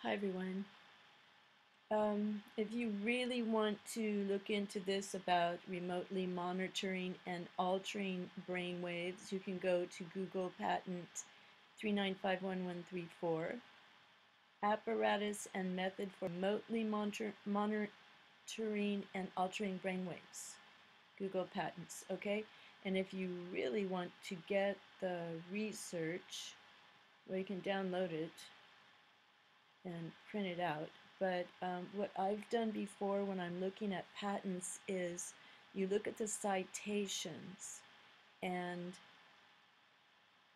Hi everyone. If you really want to look into this about remotely monitoring and altering brain waves, you can go to Google Patent 3951134, Apparatus and Method for Remotely Monitoring and Altering Brain Waves. Google Patents, okay? And if you really want to get the research, well, you can download it and print it out. But what I've done before when I'm looking at patents is you look at the citations and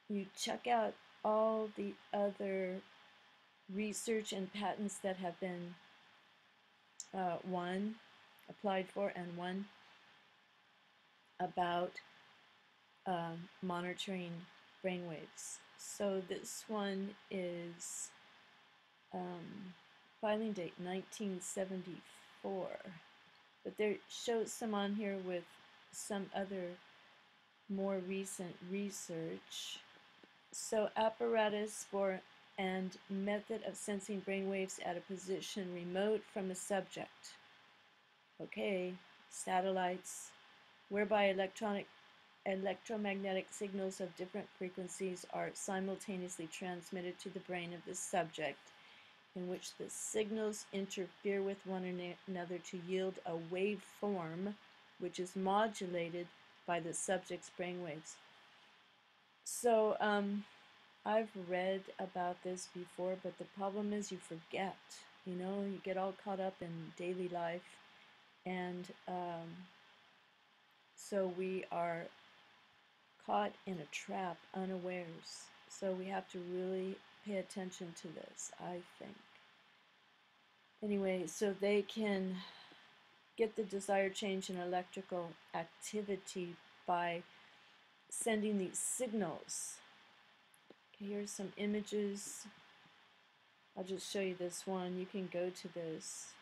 you check out all the other research and patents that have been won, applied for, and won about monitoring brainwaves. So this one is filing date 1974, but there shows some on here with some other more recent research. So apparatus for and method of sensing brainwaves at a position remote from a subject. Okay, satellites, whereby electromagnetic signals of different frequencies are simultaneously transmitted to the brain of the subject, in which the signals interfere with one another to yield a waveform which is modulated by the subject's brainwaves. So I've read about this before, but the problem is you forget. You get all caught up in daily life, and so we are caught in a trap unawares. So we have to really pay attention to this, I think. Anyway, so they can get the desired change in electrical activity by sending these signals. Okay, here's some images. I'll just show you this one. You can go to this,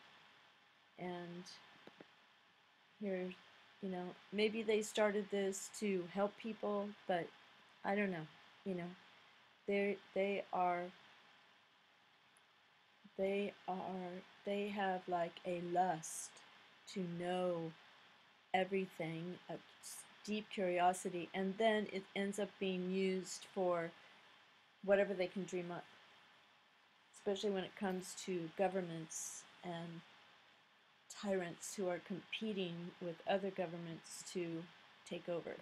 and here, maybe they started this to help people, but I don't know. They have like a lust to know everything, a deep curiosity, and then it ends up being used for whatever they can dream up, especially when it comes to governments and tyrants who are competing with other governments to take over.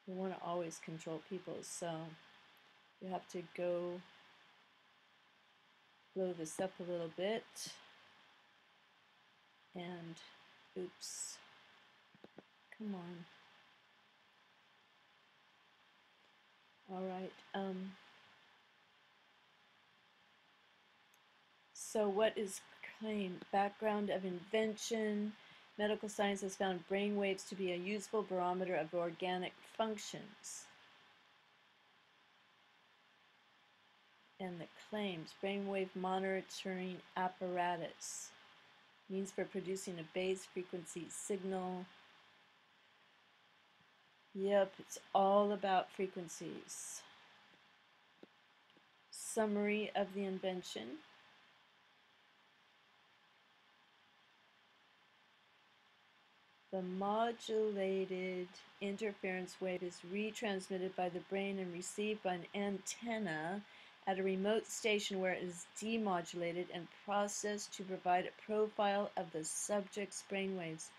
We want to always control people, so you have to go blow this up a little bit. And oops, come on. All right. So what is claimed? Background of invention. Medical science has found brain waves to be a useful barometer of organic functions. And the claims, brainwave monitoring apparatus, means for producing a base frequency signal. Yep, it's all about frequencies. Summary of the invention. The modulated interference wave is retransmitted by the brain and received by an antenna at a remote station where it is demodulated and processed to provide a profile of the subject's brainwaves.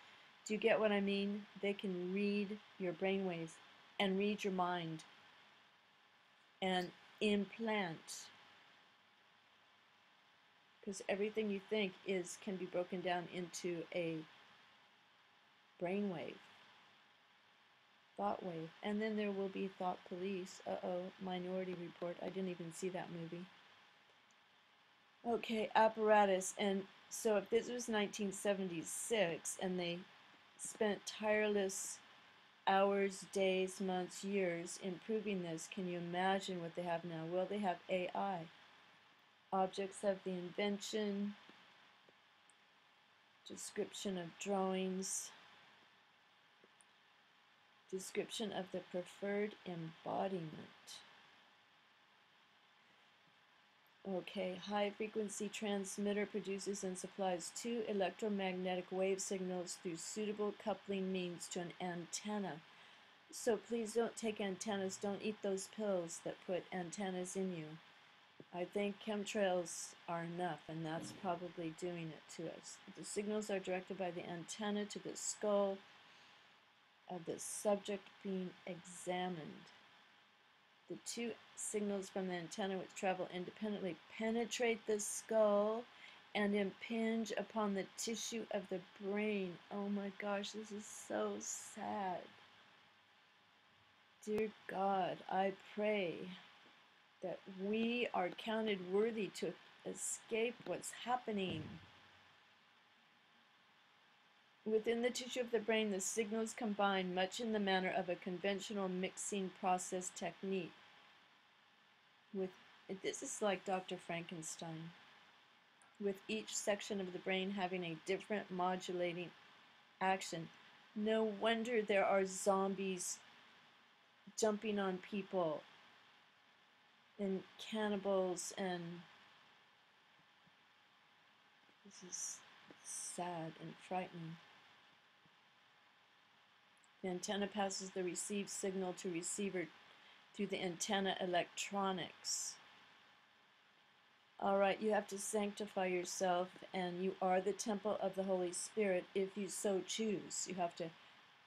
Do you get what I mean? They can read your brainwaves and read your mind and implant, because everything you think can be broken down into a brainwave. Thought wave. And then there will be thought police. Uh-oh, Minority Report. I didn't even see that movie. Okay, apparatus. And so if this was 1976 and they spent tireless hours, days, months, years improving this, can you imagine what they have now? Well, they have AI. Objects of the invention, description of drawings, description of the preferred embodiment. Okay, high frequency transmitter produces and supplies two electromagnetic wave signals through suitable coupling means to an antenna. So please don't take antennas, don't eat those pills that put antennas in you. I think chemtrails are enough, and that's probably doing it to us. The signals are directed by the antenna to the skull of the subject being examined. The two signals from the antenna, which travel independently, penetrate the skull and impinge upon the tissue of the brain. Oh my gosh, this is so sad. Dear God, I pray that we are counted worthy to escape what's happening. Within the tissue of the brain, the signals combine much in the manner of a conventional mixing process technique. This is like Dr. Frankenstein, with each section of the brain having a different modulating action. No wonder there are zombies jumping on people and cannibals, and this is sad and frightening. The antenna passes the received signal to receiver through the antenna electronics. All right, you have to sanctify yourself, and you are the temple of the Holy Spirit if you so choose. You have to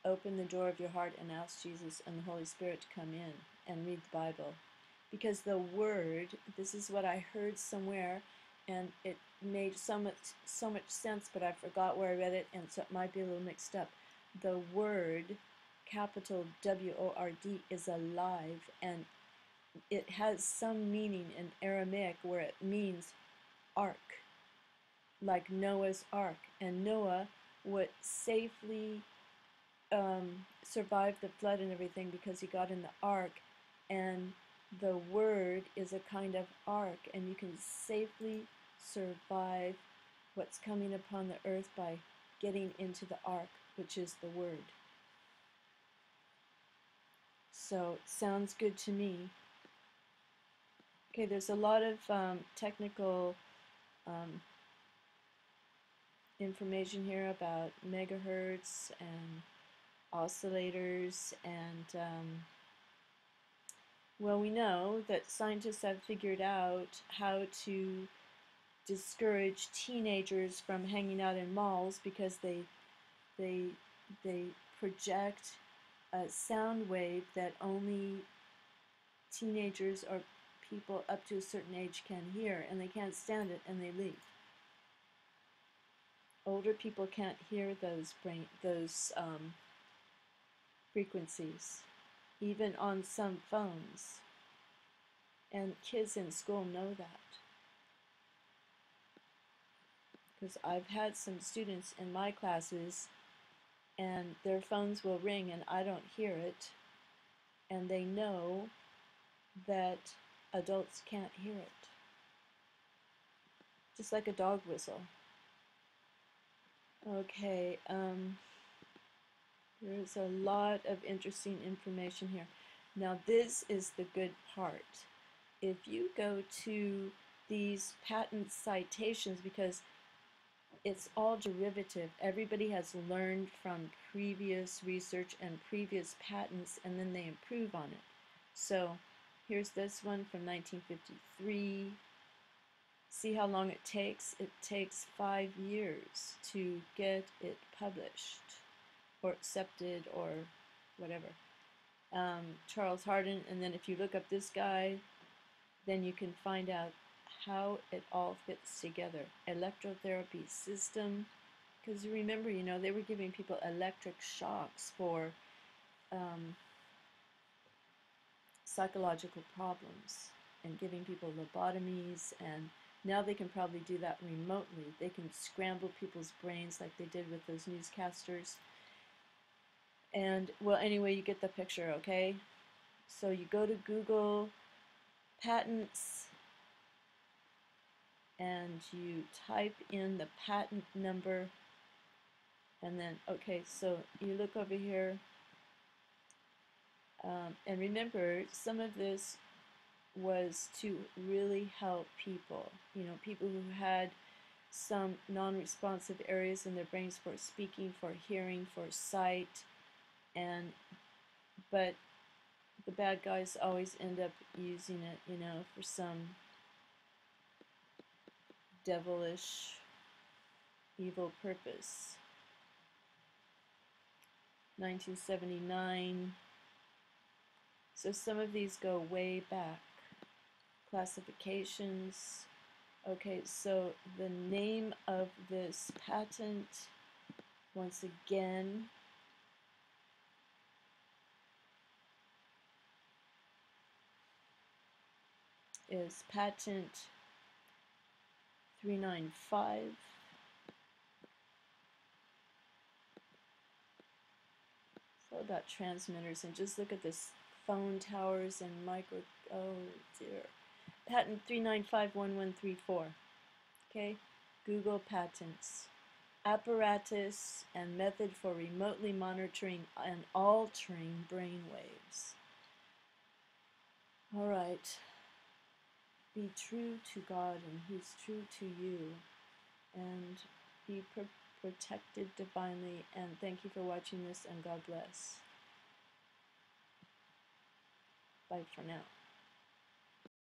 open the door of your heart and ask Jesus and the Holy Spirit to come in and read the Bible. Because the Word, this is what I heard somewhere, and it made so much sense, but I forgot where I read it, and so it might be a little mixed up. The Word, capital W-O-R-D, is alive, and it has some meaning in Aramaic where it means ark, like Noah's ark. And Noah would safely survive the flood and everything because he got in the ark, and the Word is a kind of ark, and you can safely survive what's coming upon the earth by getting into the ark, which is the Word. So it sounds good to me. Okay, there's a lot of technical information here about megahertz and oscillators, and well, we know that scientists have figured out how to discourage teenagers from hanging out in malls because they project a sound wave that only teenagers or people up to a certain age can hear, and they can't stand it and they leave. Older people can't hear those frequencies, even on some phones, and kids in school know that. Because I've had some students in my classes and their phones will ring and I don't hear it, and they know that adults can't hear it. Just like a dog whistle. Okay, there's a lot of interesting information here. Now this is the good part. If you go to these patent citations, because it's all derivative, everybody has learned from previous research and previous patents, and then they improve on it. So here's this one from 1953. See how long it takes? It takes 5 years to get it published or accepted or whatever. Charles Hardin, and then if you look up this guy, then you can find out how it all fits together. Electrotherapy system, because you remember, you know, they were giving people electric shocks for psychological problems and giving people lobotomies, and now they can probably do that remotely. They can scramble people's brains like they did with those newscasters. And, well, anyway, you get the picture, okay? So you go to Google patents and you type in the patent number, and then, okay, so you look over here, and remember, some of this was to really help people, people who had some non-responsive areas in their brains for speaking, for hearing, for sight, but the bad guys always end up using it, for some devilish, evil purpose. 1979. So some of these go way back. Classifications. Okay, so the name of this patent, once again, is patent 395. So about transmitters, and just look at this phone towers and micro, oh dear. Patent 3951134. Okay, Google patents. Apparatus and method for remotely monitoring and altering brain waves. All right. Be true to God and He's true to you. And be protected divinely. And thank you for watching this, and God bless. Bye for now.